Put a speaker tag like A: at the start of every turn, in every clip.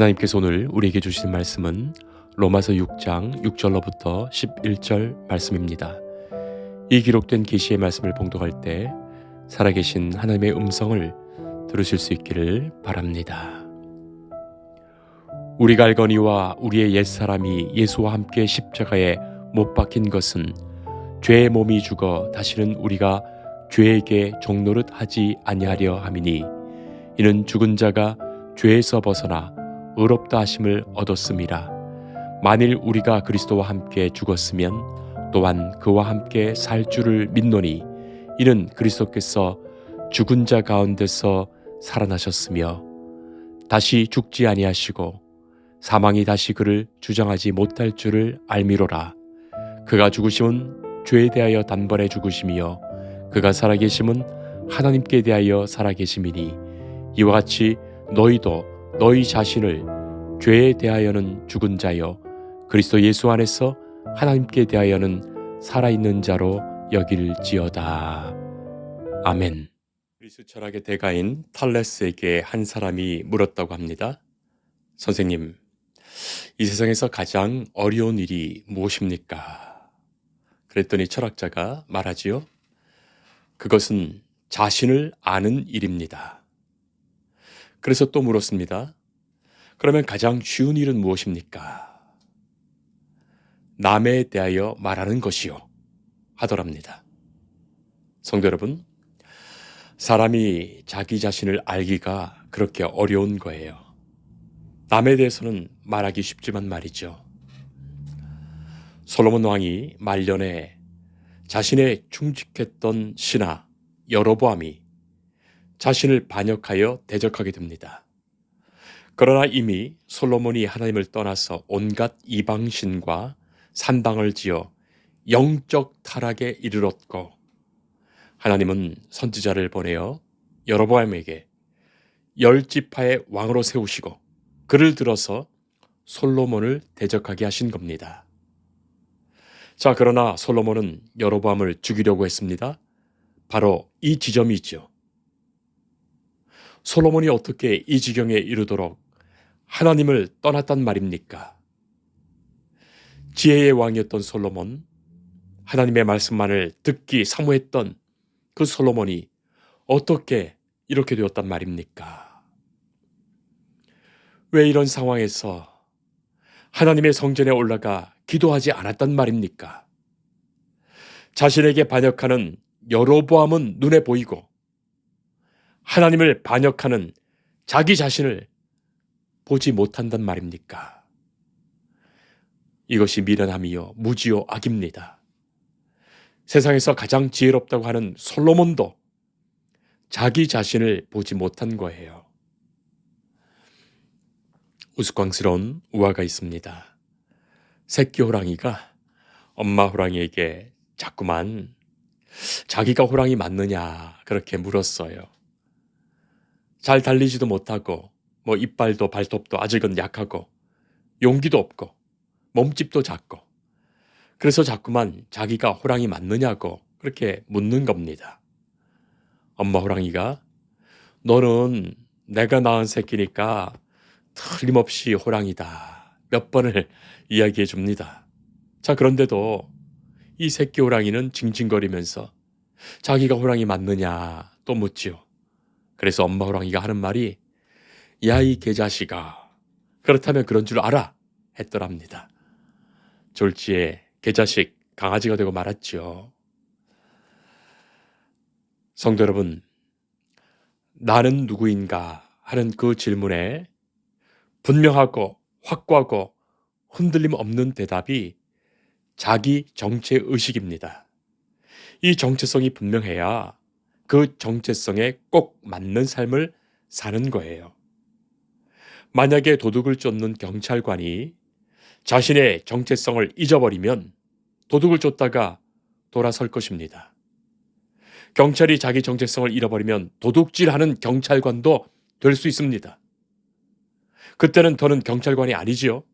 A: 하나님께서 오늘 우리에게 주신 말씀은 로마서 6장 6절로부터 11절 말씀입니다. 이 기록된 계시의 말씀을 봉독할 때 살아계신 하나님의 음성을 들으실 수 있기를 바랍니다. 우리가 알거니와 우리의 옛사람이 예수와 함께 십자가에 못 박힌 것은 죄의 몸이 죽어 다시는 우리가 죄에게 종노릇 하지 아니하려 함이니 이는 죽은 자가 죄에서 벗어나 의롭다 하심을 얻었음이라. 만일 우리가 그리스도와 함께 죽었으면 또한 그와 함께 살 줄을 믿노니 이는 그리스도께서 죽은 자 가운데서 살아나셨으며 다시 죽지 아니하시고 사망이 다시 그를 주장하지 못할 줄을 알미로라. 그가 죽으심은 죄에 대하여 단번에 죽으심이요 그가 살아계심은 하나님께 대하여 살아계심이니 이와 같이 너희도 너희 자신을 죄에 대하여는 죽은 자여 그리스도 예수 안에서 하나님께 대하여는 살아있는 자로 여길지어다. 아멘. 그리스 철학의 대가인 탈레스에게 한 사람이 물었다고 합니다. 선생님, 이 세상에서 가장 어려운 일이 무엇입니까? 그랬더니 철학자가 말하지요. 그것은 자신을 아는 일입니다. 그래서 또 물었습니다. 그러면 가장 쉬운 일은 무엇입니까? 남에 대하여 말하는 것이요 하더랍니다. 성도 여러분, 사람이 자기 자신을 알기가 그렇게 어려운 거예요. 남에 대해서는 말하기 쉽지만 말이죠. 솔로몬 왕이 말년에 자신의 충직했던 신하 여로보암이 자신을 반역하여 대적하게 됩니다. 그러나 이미 솔로몬이 하나님을 떠나서 온갖 이방신과 산당을 지어 영적 타락에 이르렀고 하나님은 선지자를 보내어 여로보암에게 10지파의 왕으로 세우시고 그를 들어서 솔로몬을 대적하게 하신 겁니다. 자, 그러나 솔로몬은 여로보암을 죽이려고 했습니다. 바로 이 지점이죠. 솔로몬이 어떻게 이 지경에 이르도록 하나님을 떠났단 말입니까? 지혜의 왕이었던 솔로몬, 하나님의 말씀만을 듣기 사모했던 그 솔로몬이 어떻게 이렇게 되었단 말입니까? 왜 이런 상황에서 하나님의 성전에 올라가 기도하지 않았단 말입니까? 자신에게 반역하는 여로보암은 눈에 보이고 하나님을 반역하는 자기 자신을 보지 못한단 말입니까? 이것이 미련함이요 무지요 악입니다. 세상에서 가장 지혜롭다고 하는 솔로몬도 자기 자신을 보지 못한 거예요. 우스꽝스러운 우화가 있습니다. 새끼 호랑이가 엄마 호랑이에게 자꾸만 자기가 호랑이 맞느냐 그렇게 물었어요. 잘 달리지도 못하고 이빨도 발톱도 아직은 약하고 용기도 없고 몸집도 작고 그래서 자꾸만 자기가 호랑이 맞느냐고 그렇게 묻는 겁니다. 엄마 호랑이가 너는 내가 낳은 새끼니까 틀림없이 호랑이다 몇 번을 이야기해 줍니다. 자, 그런데도 이 새끼 호랑이는 징징거리면서 자기가 호랑이 맞느냐 또 묻지요. 그래서 엄마 호랑이가 하는 말이 야, 이 개자식아, 그렇다면 그런 줄 알아 했더랍니다. 졸지에 개자식 강아지가 되고 말았죠. 성도 여러분, 나는 누구인가 하는 그 질문에 분명하고 확고하고 흔들림 없는 대답이 자기 정체의식입니다. 이 정체성이 분명해야 그 정체성에 꼭 맞는 삶을 사는 거예요. 만약에 도둑을 쫓는 경찰관이 자신의 정체성을 잊어버리면 도둑을 쫓다가 돌아설 것입니다. 경찰이 자기 정체성을 잃어버리면 도둑질하는 경찰관도 될 수 있습니다. 그때는 더는 경찰관이 아니지요.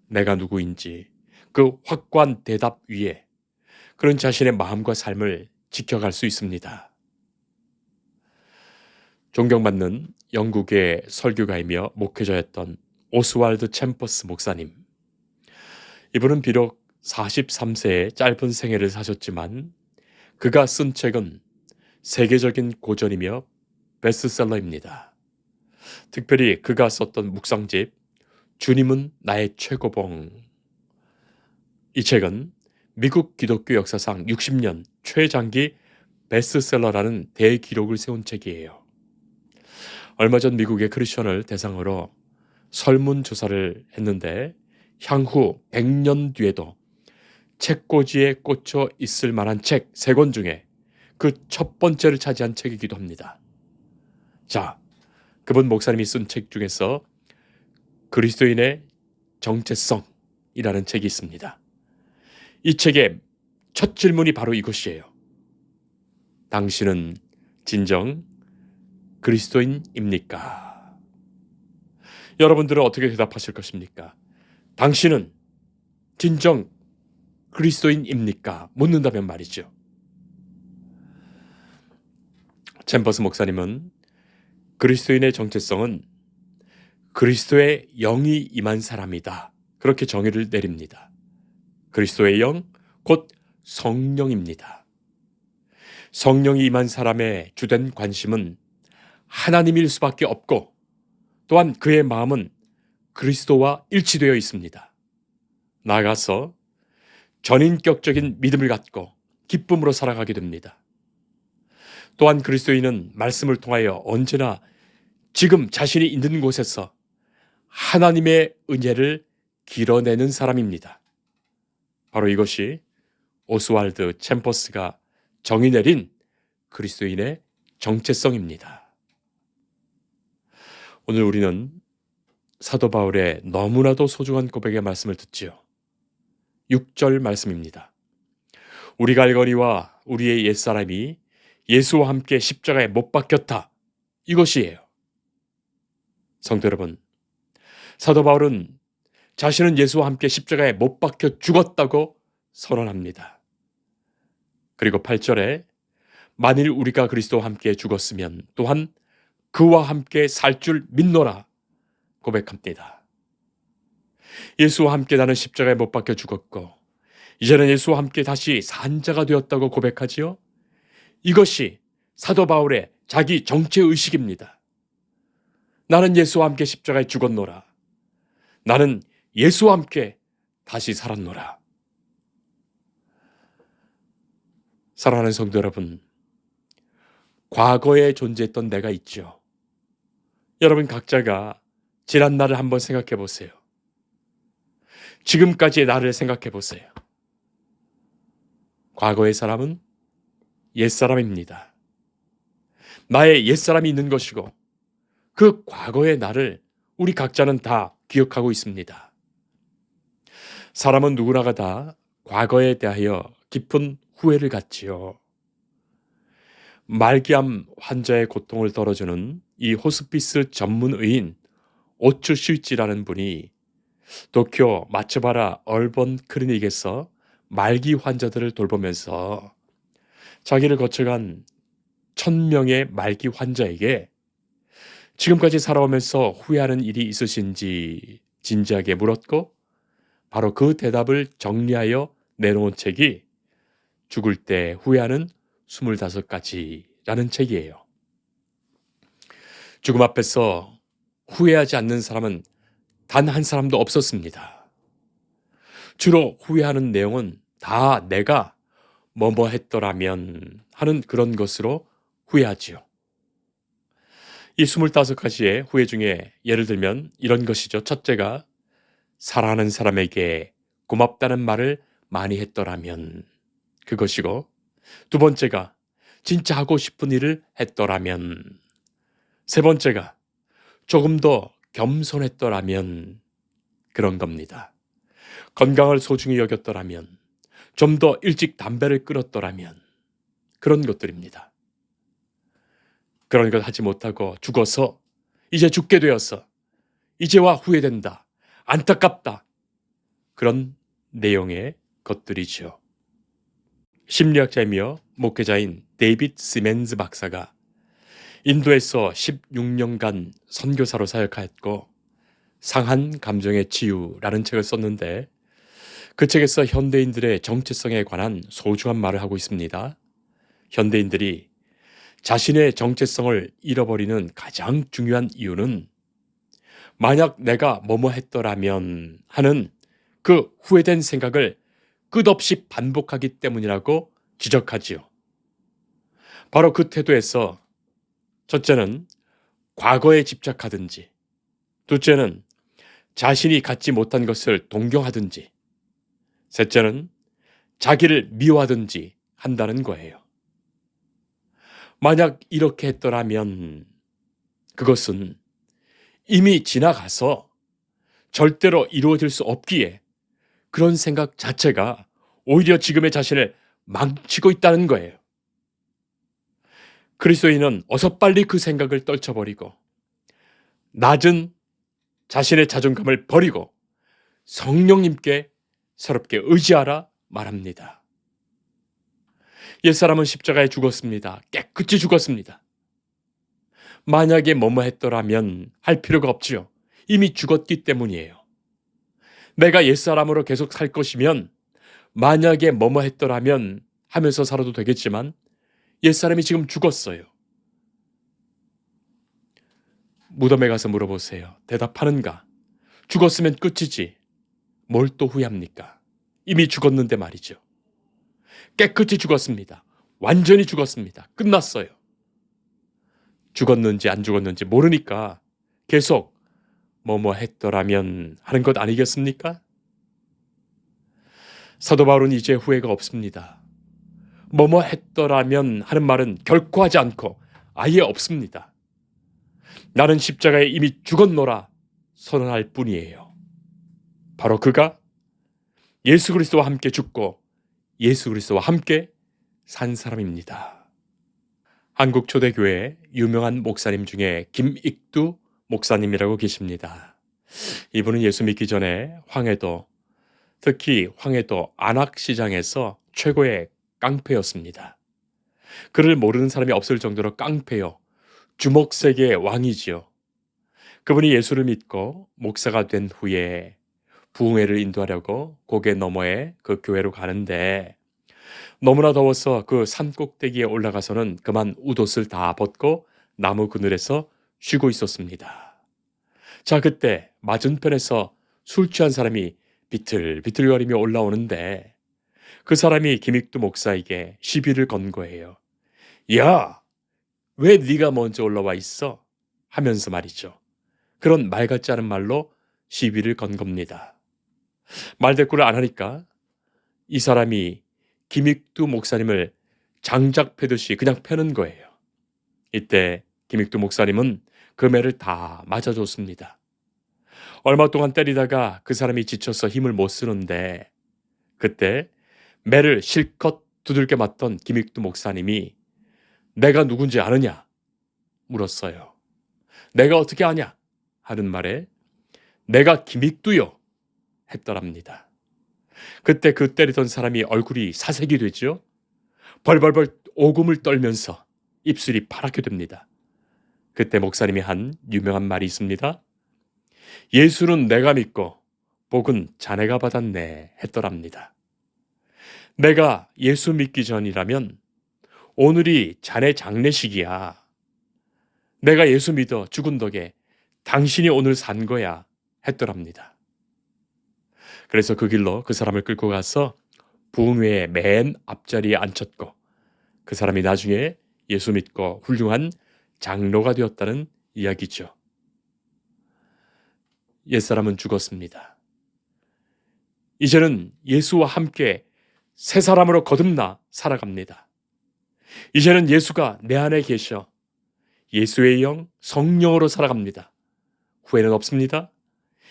A: 내가 누구인지 그 확고한 대답 위에 그런 자신의 마음과 삶을 지켜갈 수 있습니다. 존경받는 영국의 설교가이며 목회자였던 오스왈드 챔버스 목사님. 이분은 비록 43세의 짧은 생애를 사셨지만 그가 쓴 책은 세계적인 고전이며 베스트셀러입니다. 특별히 그가 썼던 묵상집 주님은 나의 최고봉. 이 책은 미국 기독교 역사상 60년 최장기 베스트셀러라는 대기록을 세운 책이에요. 얼마 전 미국의 크리스천을 대상으로 설문조사를 했는데 향후 100년 뒤에도 책꽂이에 꽂혀 있을 만한 책 3권 중에 그 첫 번째를 차지한 책이기도 합니다. 자, 그분 목사님이 쓴 책 중에서 그리스도인의 정체성이라는 책이 있습니다. 이 책의 첫 질문이 바로 이것이에요. 당신은 진정 그리스도인입니까? 여러분들은 어떻게 대답하실 것입니까? 당신은 진정 그리스도인입니까? 묻는다면 말이죠. 챔버스 목사님은 그리스도인의 정체성은 그리스도의 영이 임한 사람이다. 그렇게 정의를 내립니다. 그리스도의 영, 곧 성령입니다. 성령이 임한 사람의 주된 관심은 하나님일 수밖에 없고 또한 그의 마음은 그리스도와 일치되어 있습니다. 나아가서 전인격적인 믿음을 갖고 기쁨으로 살아가게 됩니다. 또한 그리스도인은 말씀을 통하여 언제나 지금 자신이 있는 곳에서 하나님의 은혜를 길어내는 사람입니다. 바로 이것이 오스왈드 챔버스가 정의 내린 그리스도인의 정체성입니다. 오늘 우리는 사도 바울의 너무나도 소중한 고백의 말씀을 듣지요. 6절 말씀입니다. 우리가 알거니와 우리의 옛사람이 예수와 함께 십자가에 못 박혔다. 이것이에요. 성도 여러분, 사도 바울은 자신은 예수와 함께 십자가에 못 박혀 죽었다고 선언합니다. 그리고 8절에 만일 우리가 그리스도와 함께 죽었으면 또한 그와 함께 살 줄 믿노라 고백합니다. 예수와 함께 나는 십자가에 못 박혀 죽었고 이제는 예수와 함께 다시 산 자가 되었다고 고백하지요. 이것이 사도 바울의 자기 정체의식입니다. 나는 예수와 함께 십자가에 죽었노라. 나는 예수와 함께 다시 살았노라. 사랑하는 성도 여러분, 과거에 존재했던 내가 있죠. 여러분 각자가 지난 날을 한번 생각해 보세요. 지금까지의 나를 생각해 보세요. 과거의 사람은 옛사람입니다. 나의 옛사람이 있는 것이고 그 과거의 나를 우리 각자는 다 기억하고 있습니다. 사람은 누구나가 다 과거에 대하여 깊은 후회를 갖지요. 말기암 환자의 고통을 덜어주는 이 호스피스 전문의인 오츠 슈이치라는 분이 도쿄 마츠바라 얼번 클리닉에서 말기 환자들을 돌보면서 자기를 거쳐간 1000명의 말기 환자에게 지금까지 살아오면서 후회하는 일이 있으신지 진지하게 물었고 바로 그 대답을 정리하여 내놓은 책이 죽을 때 후회하는 25가지라는 책이에요. 죽음 앞에서 후회하지 않는 사람은 단 한 사람도 없었습니다. 주로 후회하는 내용은 다 내가 뭐뭐 했더라면 하는 그런 것으로 후회하지요. 이 25가지의 후회 중에 예를 들면 이런 것이죠. 첫째가 사랑하는 사람에게 고맙다는 말을 많이 했더라면 그것이고, 두 번째가 진짜 하고 싶은 일을 했더라면, 세 번째가 조금 더 겸손했더라면 그런 겁니다. 건강을 소중히 여겼더라면, 좀 더 일찍 담배를 끊었더라면 그런 것들입니다. 그런 것 하지 못하고 죽어서 이제 죽게 되었어. 이제와 후회된다. 안타깝다. 그런 내용의 것들이죠. 심리학자이며 목회자인 데이빗 시멘즈 박사가 인도에서 16년간 선교사로 사역하였고 상한 감정의 치유라는 책을 썼는데 그 책에서 현대인들의 정체성에 관한 소중한 말을 하고 있습니다. 현대인들이 자신의 정체성을 잃어버리는 가장 중요한 이유는 만약 내가 뭐뭐 했더라면 하는 그 후회된 생각을 끝없이 반복하기 때문이라고 지적하지요. 바로 그 태도에서 첫째는 과거에 집착하든지, 둘째는 자신이 갖지 못한 것을 동경하든지, 셋째는 자기를 미워하든지 한다는 거예요. 만약 이렇게 했더라면 그것은 이미 지나가서 절대로 이루어질 수 없기에 그런 생각 자체가 오히려 지금의 자신을 망치고 있다는 거예요. 그리스도인은 어서 빨리 그 생각을 떨쳐버리고 낮은 자신의 자존감을 버리고 성령님께 새롭게 의지하라 말합니다. 옛사람은 십자가에 죽었습니다. 깨끗이 죽었습니다. 만약에 뭐뭐 했더라면 할 필요가 없지요. 이미 죽었기 때문이에요. 내가 옛사람으로 계속 살 것이면 만약에 뭐뭐 했더라면 하면서 살아도 되겠지만 옛사람이 지금 죽었어요. 무덤에 가서 물어보세요. 대답하는가? 죽었으면 끝이지. 뭘 또 후회합니까? 이미 죽었는데 말이죠. 깨끗이 죽었습니다. 완전히 죽었습니다. 끝났어요. 죽었는지 안 죽었는지 모르니까 계속 뭐뭐 했더라면 하는 것 아니겠습니까? 사도 바울은 이제 후회가 없습니다. 뭐뭐 했더라면 하는 말은 결코 하지 않고 아예 없습니다. 나는 십자가에 이미 죽었노라 선언할 뿐이에요. 바로 그가 예수 그리스도와 함께 죽고 예수 그리스도와 함께 산 사람입니다. 한국 초대교회 유명한 목사님 중에 김익두 목사님이라고 계십니다. 이분은 예수 믿기 전에 황해도, 특히 황해도 안악시장에서 최고의 깡패였습니다. 그를 모르는 사람이 없을 정도로 깡패요. 주먹세계의 왕이지요. 그분이 예수를 믿고 목사가 된 후에 부흥회를 인도하려고 고개 너머에 그 교회로 가는데 너무나 더워서 그 산 꼭대기에 올라가서는 그만 웃옷을 다 벗고 나무 그늘에서 쉬고 있었습니다. 자, 그때 맞은편에서 술 취한 사람이 비틀비틀거리며 올라오는데 그 사람이 김익두 목사에게 시비를 건 거예요. 야, 왜 네가 먼저 올라와 있어? 하면서 말이죠. 그런 말 같지 않은 말로 시비를 건 겁니다. 말대꾸를 안 하니까 이 사람이 김익두 목사님을 장작 패듯이 그냥 패는 거예요. 이때 김익두 목사님은 그 매를 다 맞아줬습니다. 얼마 동안 때리다가 그 사람이 지쳐서 힘을 못 쓰는데 그때 매를 실컷 두들겨 맞던 김익두 목사님이 내가 누군지 아느냐? 물었어요. 내가 어떻게 아냐? 하는 말에 내가 김익두요 했더랍니다. 그때 그 때리던 사람이 얼굴이 사색이 되죠. 벌벌벌 오금을 떨면서 입술이 파랗게 됩니다. 그때 목사님이 한 유명한 말이 있습니다. 예수는 내가 믿고 복은 자네가 받았네 했더랍니다. 내가 예수 믿기 전이라면 오늘이 자네 장례식이야. 내가 예수 믿어 죽은 덕에 당신이 오늘 산 거야 했더랍니다. 그래서 그 길로 그 사람을 끌고 가서 부흥회의 맨 앞자리에 앉혔고 그 사람이 나중에 예수 믿고 훌륭한 장로가 되었다는 이야기죠. 옛사람은 죽었습니다. 이제는 예수와 함께 새 사람으로 거듭나 살아갑니다. 이제는 예수가 내 안에 계셔 예수의 영, 성령으로 살아갑니다. 후회는 없습니다.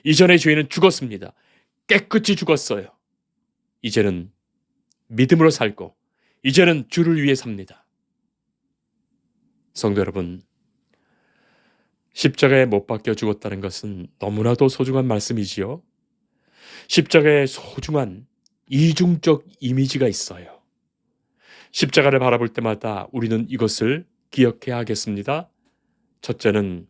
A: 이전의 죄는 죽었습니다. 깨끗이 죽었어요. 이제는 믿음으로 살고 이제는 주를 위해 삽니다. 성도 여러분, 십자가에 못 박혀 죽었다는 것은 너무나도 소중한 말씀이지요. 십자가에 소중한 이중적 이미지가 있어요. 십자가를 바라볼 때마다 우리는 이것을 기억해야 하겠습니다. 첫째는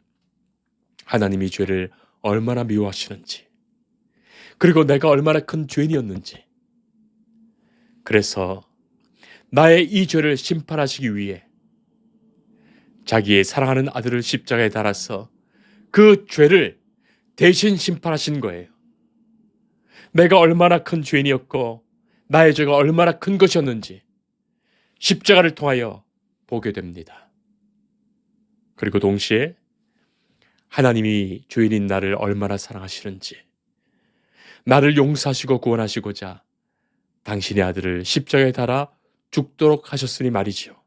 A: 하나님이 죄를 얼마나 미워하시는지, 그리고 내가 얼마나 큰 죄인이었는지, 그래서 나의 이 죄를 심판하시기 위해 자기의 사랑하는 아들을 십자가에 달아서 그 죄를 대신 심판하신 거예요. 내가 얼마나 큰 죄인이었고 나의 죄가 얼마나 큰 것이었는지 십자가를 통하여 보게 됩니다. 그리고 동시에 하나님이 죄인인 나를 얼마나 사랑하시는지, 나를 용서하시고 구원하시고자 당신의 아들을 십자가에 달아 죽도록 하셨으니 말이지요.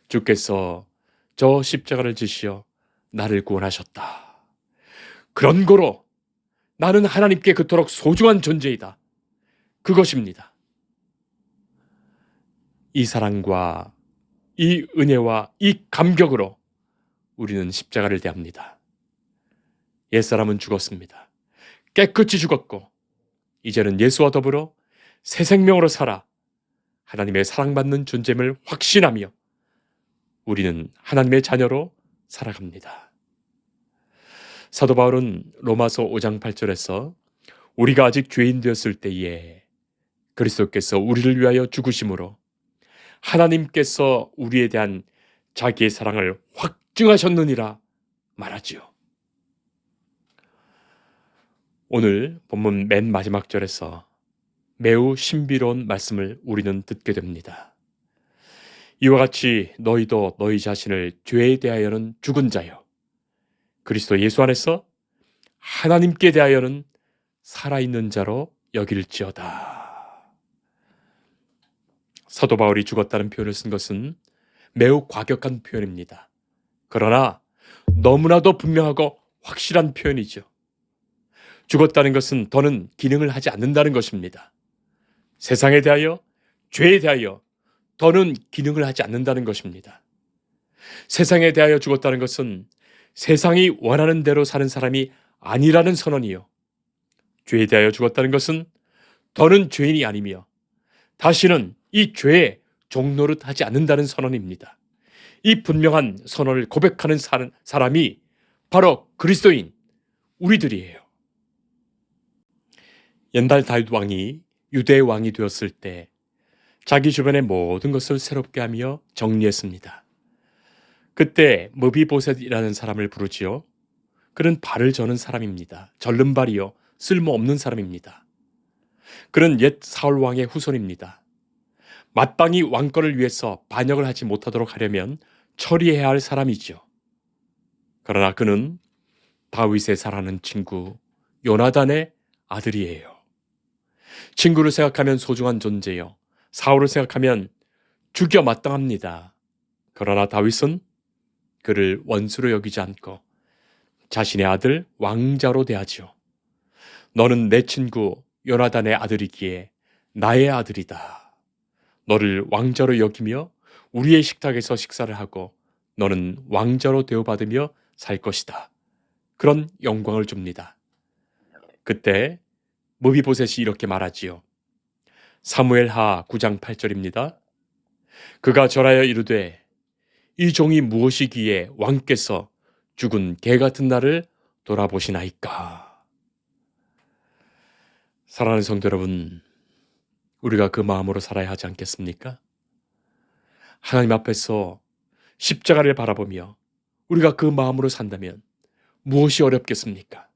A: 주께서 저 십자가를 지시어 나를 구원하셨다. 그런 거로 나는 하나님께 그토록 소중한 존재이다. 그것입니다. 이 사랑과 이 은혜와 이 감격으로 우리는 십자가를 대합니다. 옛사람은 죽었습니다. 깨끗이 죽었고 이제는 예수와 더불어 새 생명으로 살아 하나님의 사랑받는 존재임을 확신하며 우리는 하나님의 자녀로 살아갑니다. 사도 바울은 로마서 5장 8절에서 우리가 아직 죄인 되었을 때에 그리스도께서 우리를 위하여 죽으심으로 하나님께서 우리에 대한 자기의 사랑을 확증하셨느니라 말하지요. 오늘 본문 맨 마지막 절에서 매우 신비로운 말씀을 우리는 듣게 됩니다. 이와 같이 너희도 너희 자신을 죄에 대하여는 죽은 자요 그리스도 예수 안에서 하나님께 대하여는 살아있는 자로 여길지어다. 사도 바울이 죽었다는 표현을 쓴 것은 매우 과격한 표현입니다. 그러나 너무나도 분명하고 확실한 표현이죠. 죽었다는 것은 더는 기능을 하지 않는다는 것입니다. 세상에 대하여, 죄에 대하여 더는 기능을 하지 않는다는 것입니다. 세상에 대하여 죽었다는 것은 세상이 원하는 대로 사는 사람이 아니라는 선언이요. 죄에 대하여 죽었다는 것은 더는 죄인이 아니며 다시는 이 죄의 종노릇 하지 않는다는 선언입니다. 이 분명한 선언을 고백하는 사람이 바로 그리스도인 우리들이에요. 옛날 다윗 왕이 유대의 왕이 되었을 때 자기 주변의 모든 것을 새롭게 하며 정리했습니다. 그때 무비보셋이라는 사람을 부르지요. 그는 발을 저는 사람입니다. 절름발이요 쓸모없는 사람입니다. 그는 옛 사울 왕의 후손입니다. 마땅히 왕권을 위해서 반역을 하지 못하도록 하려면 처리해야 할 사람이죠. 그러나 그는 다윗의 사랑하는 친구 요나단의 아들이에요. 친구를 생각하면 소중한 존재요. 사울을 생각하면 죽여 마땅합니다. 그러나 다윗은 그를 원수로 여기지 않고 자신의 아들 왕자로 대하지요. 너는 내 친구 요나단의 아들이기에 나의 아들이다. 너를 왕자로 여기며 우리의 식탁에서 식사를 하고 너는 왕자로 대우받으며 살 것이다. 그런 영광을 줍니다. 그때 무비보셋이 이렇게 말하지요. 사무엘하 9장 8절입니다. 그가 절하여 이르되 이 종이 무엇이기에 왕께서 죽은 개 같은 나를 돌아보시나이까. 사랑하는 성도 여러분, 우리가 그 마음으로 살아야 하지 않겠습니까? 하나님 앞에서 십자가를 바라보며 우리가 그 마음으로 산다면 무엇이 어렵겠습니까?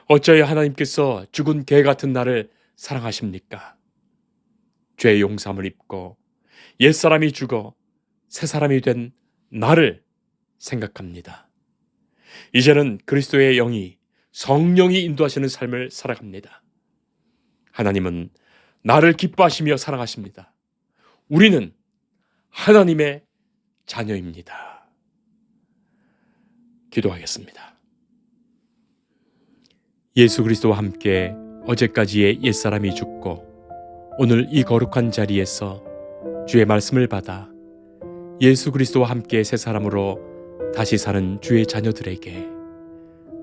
A: 어찌하여 하나님께서 죽은 개 같은 나를 사랑하십니까? 죄의 용서함을 입고 옛사람이 죽어 새사람이 된 나를 생각합니다. 이제는 그리스도의 영이 성령이 인도하시는 삶을 살아갑니다. 하나님은 나를 기뻐하시며 사랑하십니다. 우리는 하나님의 자녀입니다. 기도하겠습니다. 예수 그리스도와 함께 어제까지의 옛사람이 죽고 오늘 이 거룩한 자리에서 주의 말씀을 받아 예수 그리스도와 함께 새 사람으로 다시 사는 주의 자녀들에게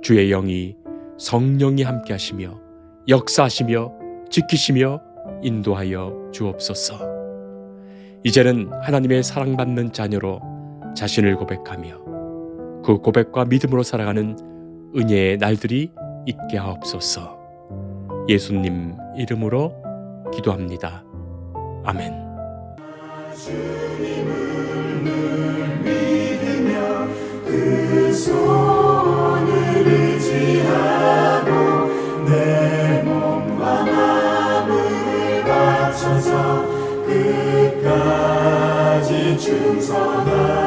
A: 주의 영이 성령이 함께 하시며 역사하시며 지키시며 인도하여 주옵소서. 이제는 하나님의 사랑받는 자녀로 자신을 고백하며 그 고백과 믿음으로 살아가는 은혜의 날들이 있게 하옵소서. 예수님 이름으로 기도합니다. 아멘.
B: 주님을 늘 믿으며 그 손을 의지하고 내 몸과 마음을 바쳐서 끝까지 충성하리.